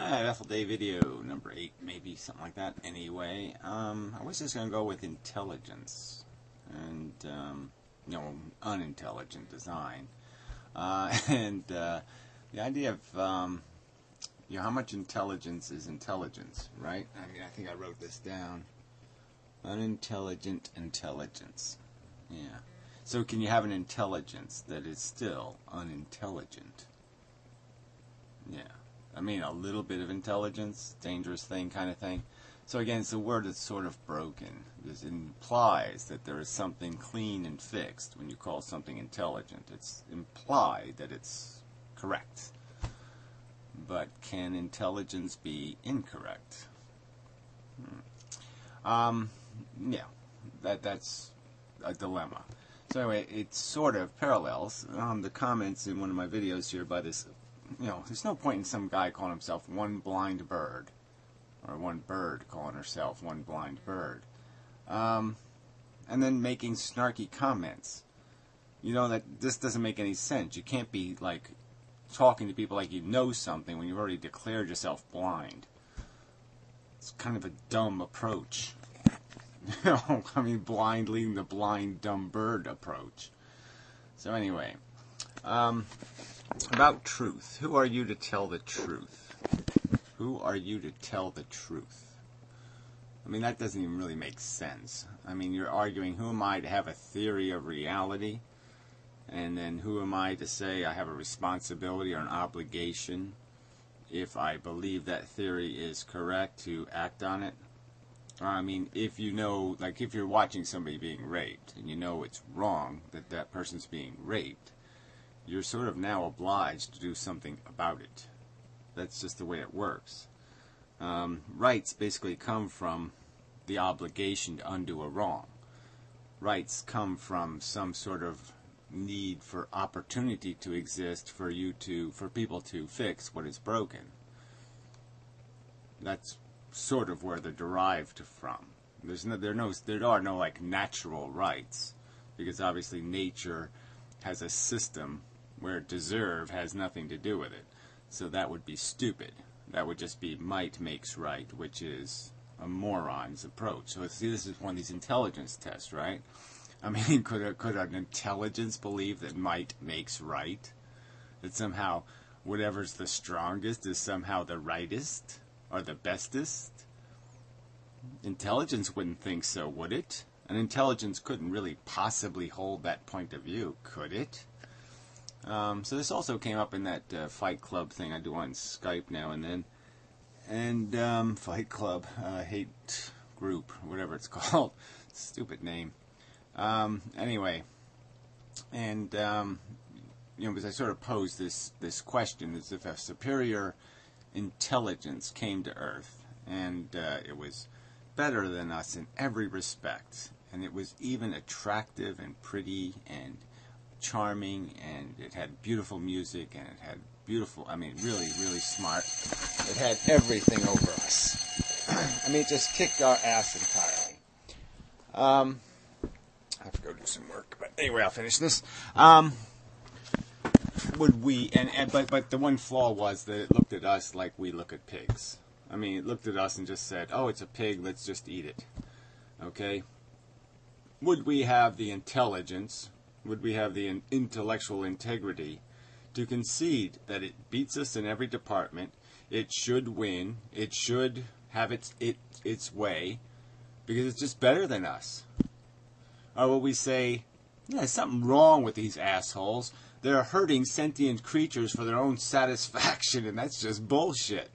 Alright, EfilDay video number 8, maybe, something like that. Anyway, I was just going to go with intelligence and, unintelligent design. The idea of, how much intelligence is intelligence, right? I mean, I think I wrote this down. Unintelligent intelligence. Yeah. So can you have an intelligence that is still unintelligent? Yeah. I mean, a little bit of intelligence, dangerous thing kind of thing. So again, it's a word that's sort of broken. This implies that there is something clean and fixed when you call something intelligent. It's implied that it's correct. But can intelligence be incorrect? Yeah, that's a dilemma. So anyway, it sort of parallels the comments in one of my videos here by this. There's no point in some guy calling himself one blind bird, or one bird calling herself one blind bird, and then making snarky comments. That this doesn't make any sense. You can't be like talking to people like you know something when you've already declared yourself blind. It's kind of a dumb approach. I mean, blind leading the blind dumb bird approach. So anyway, about truth. Who are you to tell the truth? Who are you to tell the truth? I mean, that doesn't even really make sense. I mean, you're arguing, who am I to have a theory of reality? And then who am I to say I have a responsibility or an obligation, if I believe that theory is correct, to act on it? I mean, if you know, like if you're watching somebody being raped, and you know it's wrong that that person's being raped, you're sort of now obliged to do something about it. That's just the way it works. Rights basically come from the obligation to undo a wrong. Rights come from some sort of need for opportunity to exist for people to fix what is broken. That's sort of where they're derived from. There are no like natural rights, because obviously nature has a system where deserve has nothing to do with it. So that would be stupid. That would just be might makes right, which is a moron's approach. So see, this is one of these intelligence tests, right? I mean, could an intelligence believe that might makes right? That somehow whatever's the strongest is somehow the rightest or the bestest? Intelligence wouldn't think so, would it? An intelligence couldn't really possibly hold that point of view, could it? So this also came up in that Fight Club thing I do on Skype now and then. And Fight Club, hate group, whatever it's called. Stupid name. Anyway, and because I sort of posed this question, as if a superior intelligence came to Earth, and it was better than us in every respect, and it was even attractive and pretty and charming, and it had beautiful music, and it had beautiful, I mean, really, really smart. It had everything over us. I mean, it just kicked our ass entirely. I have to go do some work, but anyway, I'll finish this. Would we, but the one flaw was that it looked at us like we look at pigs. I mean, it looked at us and just said, oh, it's a pig, let's just eat it. Okay? Would we have the intelligence, would we have the intellectual integrity to concede that it beats us in every department, it should win, it should have its way, because it's just better than us? Or will we say, yeah, there's something wrong with these assholes, they're hurting sentient creatures for their own satisfaction, and that's just bullshit?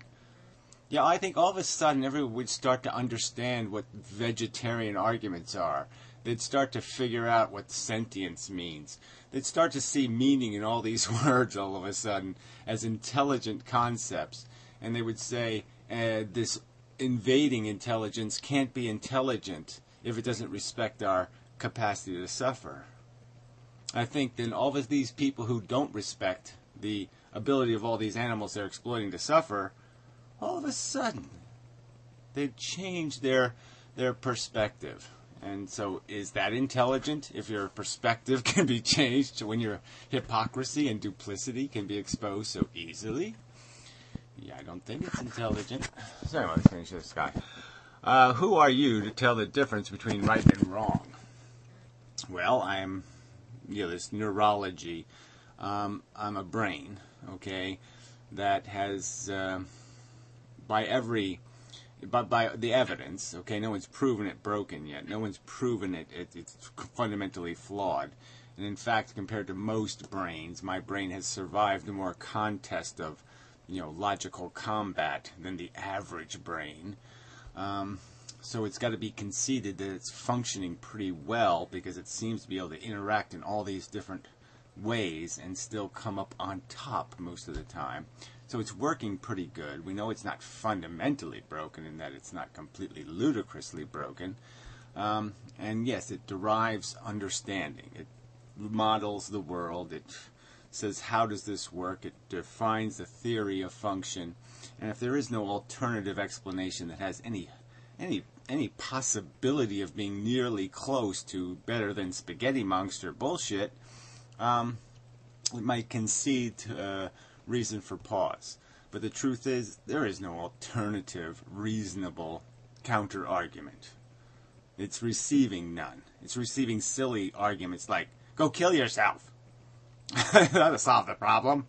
Yeah, I think all of a sudden everyone would start to understand what vegetarian arguments are. They'd start to figure out what sentience means. They'd start to see meaning in all these words all of a sudden as intelligent concepts. And they would say, this invading intelligence can't be intelligent if it doesn't respect our capacity to suffer. I think then all of these people who don't respect the ability of all these animals they're exploiting to suffer, all of a sudden, they'd change their perspective. And so, is that intelligent if your perspective can be changed when your hypocrisy and duplicity can be exposed so easily? Yeah, I don't think it's intelligent. So anyway, let's finish this guy. Who are you to tell the difference between right and wrong? Well, I'm, this neurology. I'm a brain, okay, that has, by the evidence, okay, no one's proven it broken yet. No one's proven it's fundamentally flawed. And in fact, compared to most brains, my brain has survived more contest of, logical combat than the average brain. So it's got to be conceded that it's functioning pretty well because it seems to be able to interact in all these different ways and still come up on top most of the time. So it's working pretty good. We know it's not fundamentally broken in that it's not completely ludicrously broken. And yes, it derives understanding. It models the world. It says, how does this work? It defines the theory of function. And if there is no alternative explanation that has any possibility of being nearly close to better than spaghetti monster bullshit, it might concede reason for pause. But the truth is, there is no alternative, reasonable counter-argument. It's receiving none. It's receiving silly arguments like, go kill yourself. That'll solve the problem.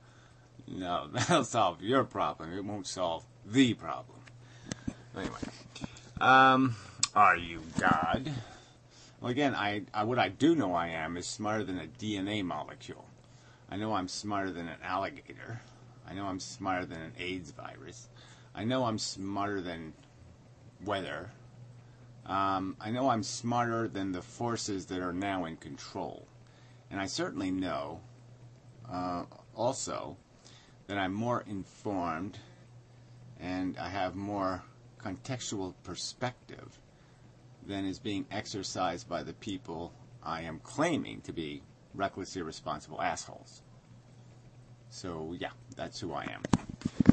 No, that'll solve your problem. It won't solve the problem. Anyway, are you God? Well, again, what I do know I am is smarter than a DNA molecule. I know I'm smarter than an alligator. I know I'm smarter than an AIDS virus. I know I'm smarter than weather. I know I'm smarter than the forces that are now in control. And I certainly know also that I'm more informed and I have more contextual perspective than is being exercised by the people I am claiming to be reckless, irresponsible assholes. So, yeah, that's who I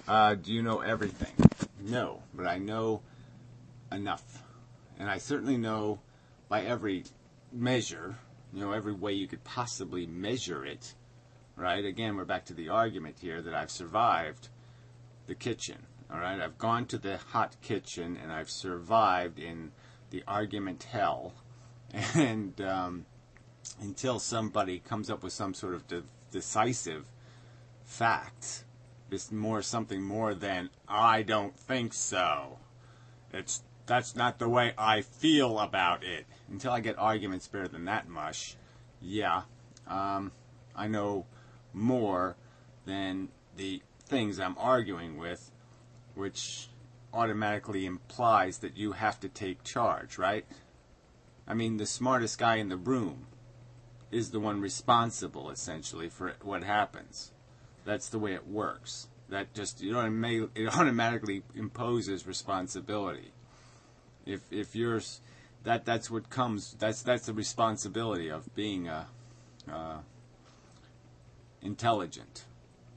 am. Do you know everything? No, but I know enough. And I certainly know by every measure, every way you could possibly measure it, right? Again, we're back to the argument here that I've survived the kitchen, all right? I've gone to the hot kitchen and I've survived in the argument hell. And until somebody comes up with some sort of decisive fact, it's something more than, I don't think so. That's not the way I feel about it. Until I get arguments better than that mush, yeah, I know more than the things I'm arguing with, which automatically implies that you have to take charge, right? I mean, the smartest guy in the room is the one responsible, essentially, for what happens. That's the way it works. That just, it automatically imposes responsibility. If you're, that's what comes, that's the responsibility of being intelligent.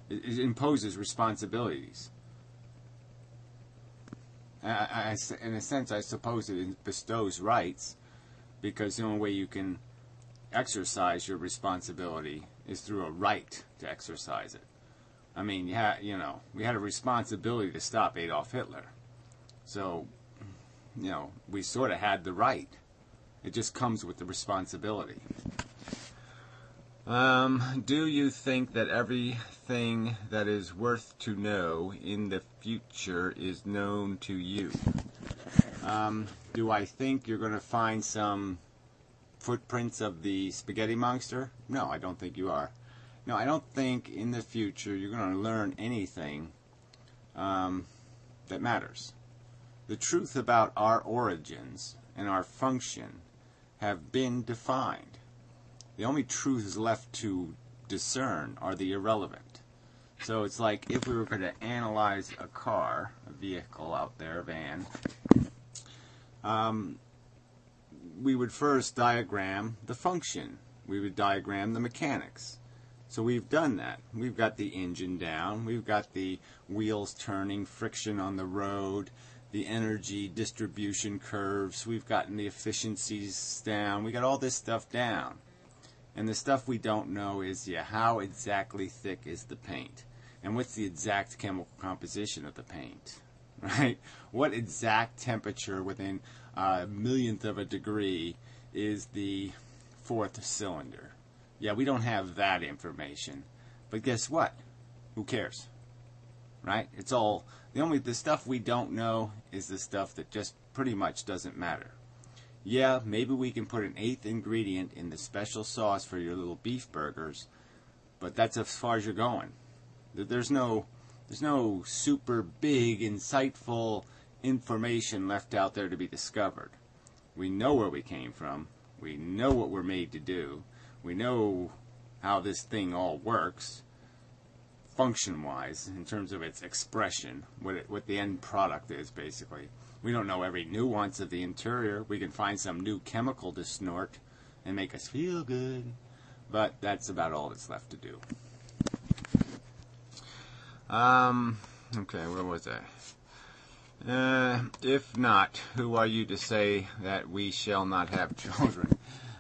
It imposes responsibilities. In a sense, I suppose it bestows rights, because the only way you can exercise your responsibility is through a right to exercise it. I mean, we had a responsibility to stop Adolf Hitler. So, we sort of had the right. It just comes with the responsibility. Do you think that everything that is worth to know in the future is known to you? Do I think you're going to find some footprints of the spaghetti monster? No, I don't think you are. No, I don't think in the future you're going to learn anything that matters. The truth about our origins and our function have been defined. The only truths left to discern are the irrelevant. So it's like if we were going to analyze a car, a vehicle out there, a van, we would first diagram the function. We would diagram the mechanics. So we've done that. We've got the engine down. We've got the wheels turning, friction on the road, the energy distribution curves. We've gotten the efficiencies down. We got all this stuff down. And the stuff we don't know is, how exactly thick is the paint? And what's the exact chemical composition of the paint, right? What exact temperature within a millionth of a degree is the fourth cylinder? Yeah, we don't have that information. But guess what? Who cares? Right? It's all, the stuff we don't know is the stuff that just pretty much doesn't matter. Yeah, maybe we can put an 8th ingredient in the special sauce for your little beef burgers, but that's as far as you're going. There's no super big, insightful information left out there to be discovered. We know where we came from. We know what we're made to do. We know how this thing all works, function-wise, in terms of its expression, what the end product is, basically. We don't know every nuance of the interior. We can find some new chemical to snort and make us feel good, but that's about all that's left to do. Okay, where was I? If not, who are you to say that we shall not have children?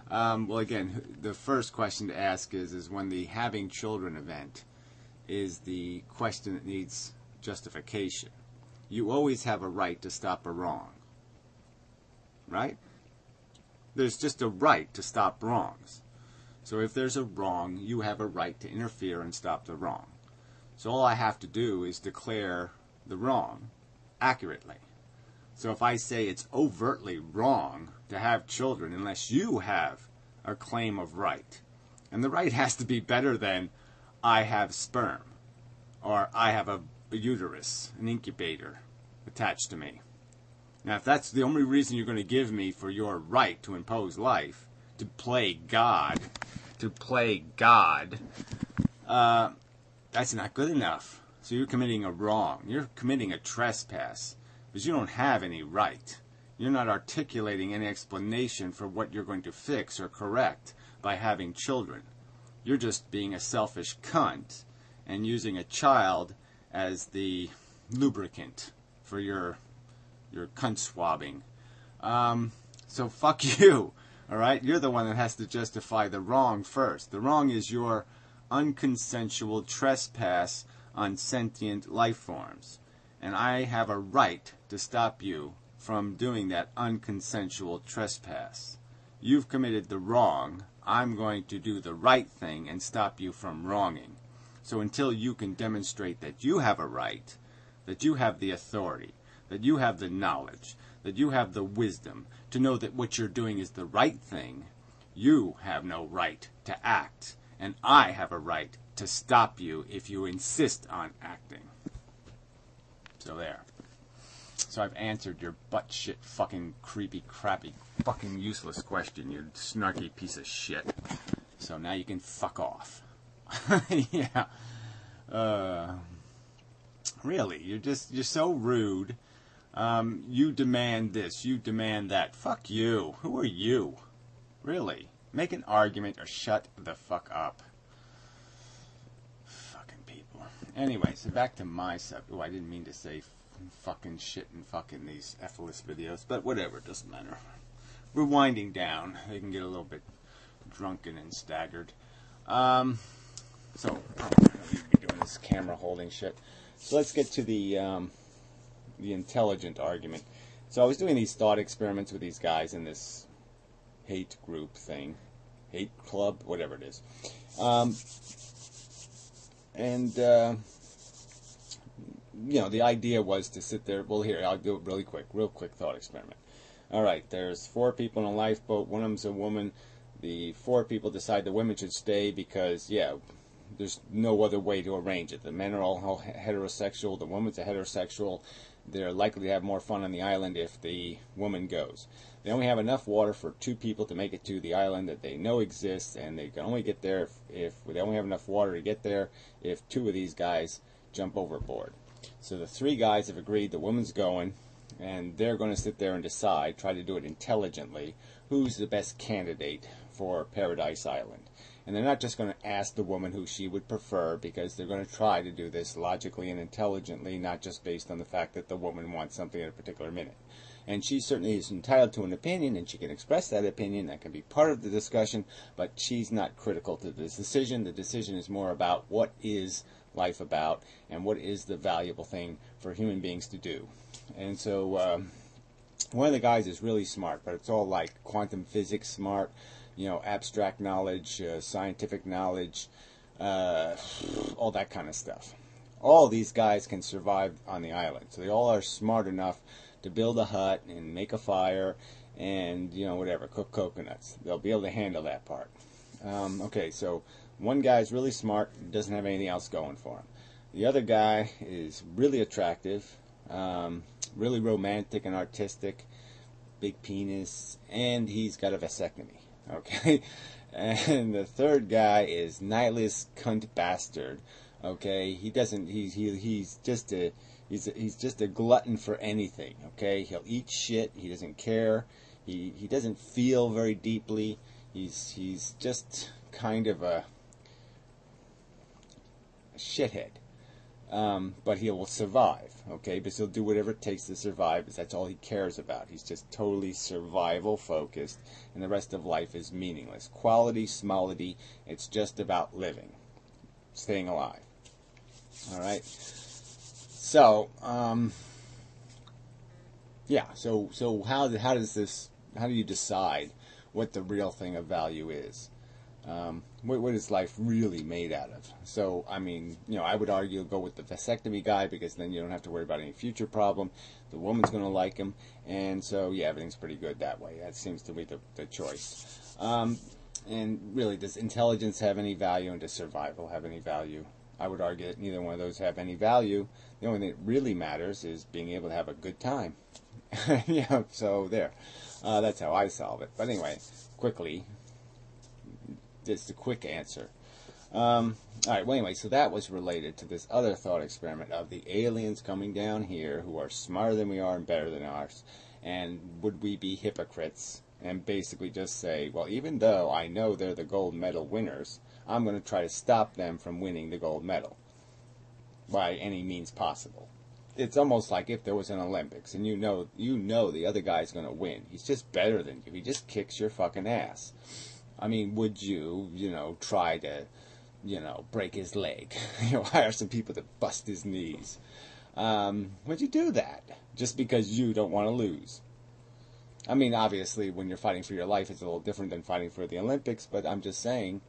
Well, again, the first question to ask is when the having children event is the question that needs justification. You always have a right to stop a wrong, right? There's just a right to stop wrongs. So if there's a wrong, you have a right to interfere and stop the wrong. So all I have to do is declare the wrong accurately. So if I say it's overtly wrong to have children unless you have a claim of right, and the right has to be better than I have sperm, or I have a uterus, an incubator attached to me. Now, if that's the only reason you're going to give me for your right to impose life, to play God, that's not good enough. So you're committing a wrong. You're committing a trespass because you don't have any right. You're not articulating any explanation for what you're going to fix or correct by having children. You're just being a selfish cunt and using a child as the lubricant for your cunt swabbing. So fuck you, all right? You're the one that has to justify the wrong first. The wrong is your unconsensual trespass on sentient life forms. And I have a right to stop you from doing that unconsensual trespass. You've committed the wrong. I'm going to do the right thing and stop you from wronging. So until you can demonstrate that you have a right, that you have the authority, that you have the knowledge, that you have the wisdom to know that what you're doing is the right thing, you have no right to act. And I have a right to stop you if you insist on acting. So there. So I've answered your butt shit fucking creepy crappy fucking useless question, you snarky piece of shit. So now you can fuck off. Yeah. Really, you're so rude. You demand this, you demand that. Fuck you. Who are you? Really? Make an argument or shut the fuck up. Fucking people. Anyway, so back to my subject. Oh, I didn't mean to say fucking shit and fucking these effortless videos, but whatever, it doesn't matter. We're winding down. They can get a little bit drunken and staggered. So, I don't need to be doing this camera holding shit. So let's get to the intelligent argument. So I was doing these thought experiments with these guys in this hate group thing. Hate club, whatever it is. You know, the idea was to sit there. Well, here, I'll do it really quick. Real quick thought experiment. All right, there's 4 people in a lifeboat. One of them's a woman. The 4 people decide the women should stay because, yeah, there's no other way to arrange it. The men are all heterosexual. The woman's a heterosexual. They're likely to have more fun on the island if the woman goes. They only have enough water for 2 people to make it to the island that they know exists, and they can only get there if they only have enough water to get there if 2 of these guys jump overboard. So the 3 guys have agreed the woman's going, and they're going to sit there and decide, try to do it intelligently, who's the best candidate for Paradise Island. And they're not just going to ask the woman who she would prefer, because they're going to try to do this logically and intelligently, not just based on the fact that the woman wants something at a particular minute. And she certainly is entitled to an opinion, and she can express that opinion. That can be part of the discussion, but she's not critical to this decision. The decision is more about what is life about, and what is the valuable thing for human beings to do. And so one of the guys is really smart, but it's all like quantum physics smart, abstract knowledge, scientific knowledge, all that kind of stuff. All these guys can survive on the island, so they all are smart enough to build a hut and make a fire and, whatever, cook coconuts. They'll be able to handle that part. Okay, so one guy's really smart, doesn't have anything else going for him. The other guy is really attractive, really romantic and artistic, big penis, and he's got a vasectomy. Okay, and the third guy is nihilist cunt bastard. Okay, he's just a glutton for anything. Okay, he'll eat shit. He doesn't care. He doesn't feel very deeply. He's just kind of a shithead. But he will survive, okay? Because he'll do whatever it takes to survive, because that's all he cares about. He's just totally survival focused, and the rest of life is meaningless. Quality, smallity, it's just about living, staying alive. All right? So, yeah, so how do you decide what the real thing of value is? What is life really made out of? So, I mean, I would argue go with the vasectomy guy, because then you don't have to worry about any future problem. The woman's going to like him, and so, yeah, everything's pretty good that way. That seems to be the choice. And really, does intelligence have any value, and does survival have any value? I would argue that neither one of those have any value. The only thing that really matters is being able to have a good time. Yeah, so there. That's how I solve it. But anyway, quickly, it's the quick answer. All right, well, anyway, so that was related to this other thought experiment of the aliens coming down here who are smarter than we are and better than us, and would we be hypocrites and basically just say, well, even though I know they're the gold medal winners, I'm going to try to stop them from winning the gold medal by any means possible. It's almost like if there was an Olympics and you know the other guy's going to win. He's just better than you. He just kicks your fucking ass. I mean, would you, try to, break his leg? Hire some people to bust his knees. Would you do that just because you don't want to lose? I mean, obviously, when you're fighting for your life, it's a little different than fighting for the Olympics, but I'm just saying,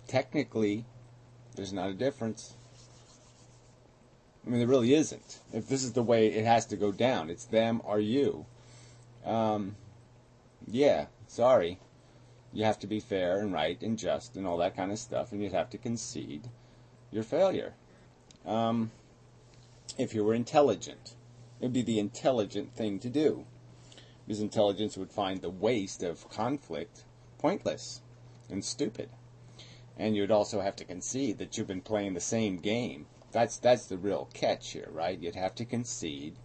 technically, there's not a difference. I mean, there really isn't. If this is the way it has to go down, it's them or you. Yeah, sorry. You have to be fair and right and just and all that kind of stuff, and you'd have to concede your failure. If you were intelligent, it would be the intelligent thing to do. Because intelligence would find the waste of conflict pointless and stupid. And you'd also have to concede that you've been playing the same game. That's the real catch here, right? You'd have to concede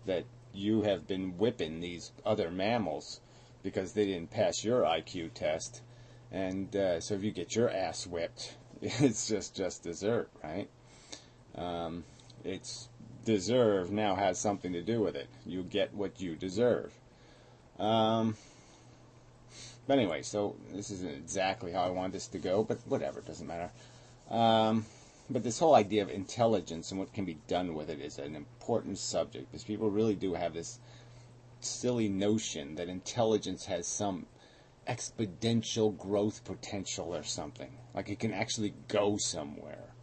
that you have been whipping these other mammals because they didn't pass your IQ test. And so if you get your ass whipped, it's just dessert, right? It's deserve now has something to do with it. You get what you deserve. But anyway, so this isn't exactly how I want this to go, but whatever, it doesn't matter. But this whole idea of intelligence and what can be done with it is an important subject, because people really do have this silly notion that intelligence has some exponential growth potential or something. Like it can actually go somewhere.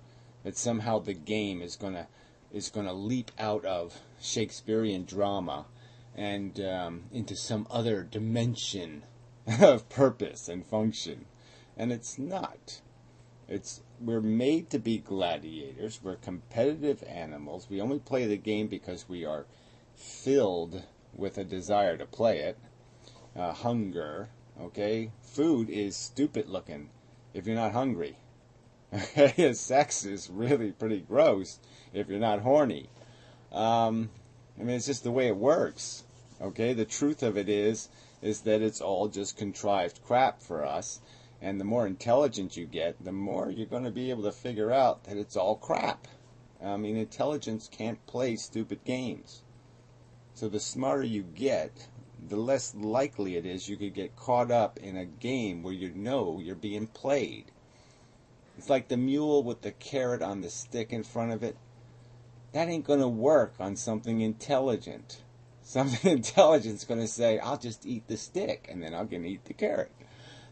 That somehow the game is gonna leap out of Shakespearean drama and into some other dimension of purpose and function. And it's not. We're made to be gladiators. We're competitive animals. We only play the game because we are filled with a desire to play it. Hunger, okay? Food is stupid looking if you're not hungry. Okay? Sex is really pretty gross if you're not horny. I mean, it's just the way it works. Okay? The truth of it is that it's all just contrived crap for us. And the more intelligent you get, the more you're going to be able to figure out that it's all crap. I mean, intelligence can't play stupid games. So the smarter you get, the less likely it is you could get caught up in a game where you know you're being played. It's like the mule with the carrot on the stick in front of it. That ain't going to work on something intelligent. Something intelligent's going to say, I'll just eat the stick, and then I'm going to eat the carrot.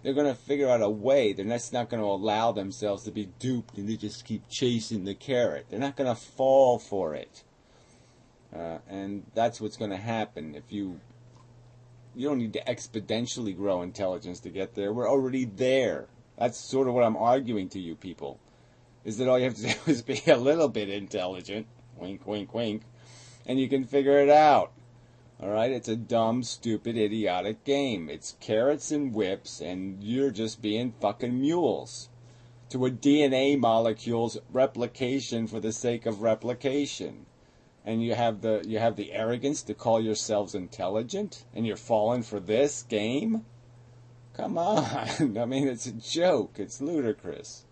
They're going to figure out a way. They're just not going to allow themselves to be duped, and they just keep chasing the carrot. They're not going to fall for it. And that's what's going to happen. If you don't need to exponentially grow intelligence to get there. We're already there. That's sort of what I'm arguing to you people. Is that all you have to do is be a little bit intelligent. Wink, wink, wink. And you can figure it out. Alright? It's a dumb, stupid, idiotic game. It's carrots and whips, and you're just being fucking mules. To a DNA molecule's replication for the sake of replication. And you have the arrogance to call yourselves intelligent? And you're falling for this game? Come on. I mean, it's a joke. It's ludicrous.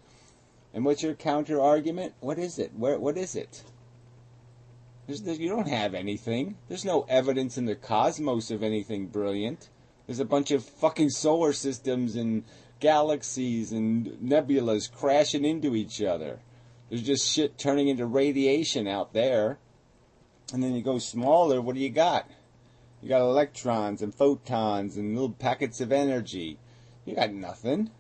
And what's your counter argument? What is it? What is it? You don't have anything. There's no evidence in the cosmos of anything brilliant. There's a bunch of fucking solar systems and galaxies and nebulas crashing into each other. There's just shit turning into radiation out there. And then you go smaller, what do you got? You got electrons and photons and little packets of energy. You got nothing.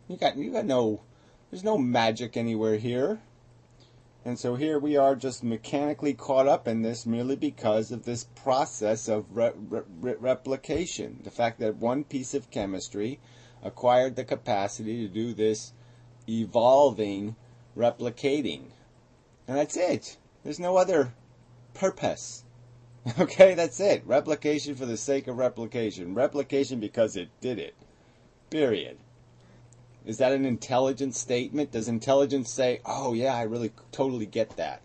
You got no, there's no magic anywhere here. And so here we are just mechanically caught up in this merely because of this process of replication. The fact that one piece of chemistry acquired the capacity to do this evolving, replicating. And that's it. There's no other purpose. Okay, that's it. Replication for the sake of replication. Replication because it did it. Period. Is that an intelligent statement? Does intelligence say, oh yeah, I really totally get that?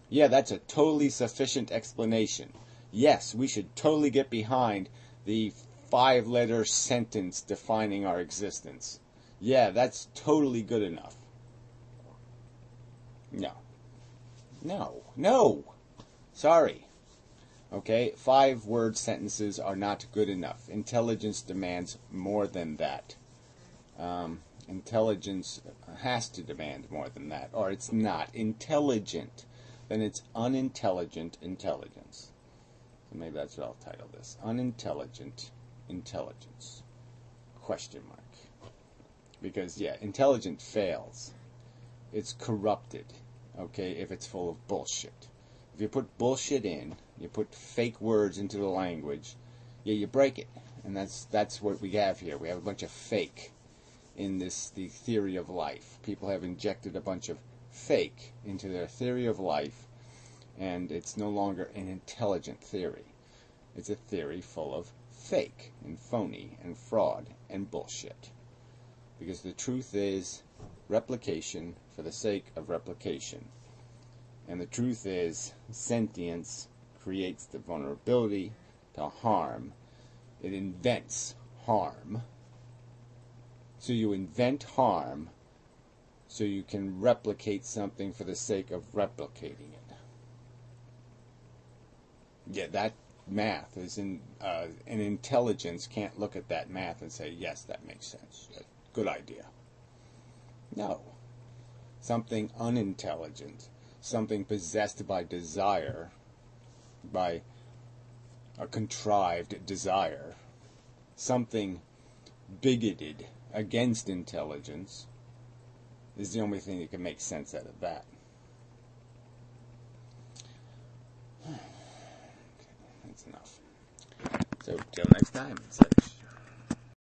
Yeah, that's a totally sufficient explanation. Yes, we should totally get behind the 5-letter sentence defining our existence. Yeah, that's totally good enough. No. No. No! Sorry. Okay, 5-word sentences are not good enough. Intelligence demands more than that. Intelligence has to demand more than that, or it's not intelligent. Then it's unintelligent intelligence. So maybe that's what I'll title this. Unintelligent intelligence. Question mark. Because, yeah, intelligent fails. It's corrupted, okay, if it's full of bullshit. If you put bullshit in, you put fake words into the language, yeah, you break it. And that's what we have here. We have a bunch of fake in the theory of life. People have injected a bunch of fake into their theory of life, and it's no longer an intelligent theory. It's a theory full of fake and phony and fraud and bullshit. Because the truth is replication for the sake of replication. And the truth is sentience creates the vulnerability to harm. It invents harm. So you invent harm so you can replicate something for the sake of replicating it. Yeah, that math is an intelligence can't look at that math and say, yes, that makes sense. Good idea. No. Something unintelligent, something possessed by desire, by a contrived desire, something bigoted against intelligence, is the only thing that can make sense out of that. That's enough. So, till next time, such.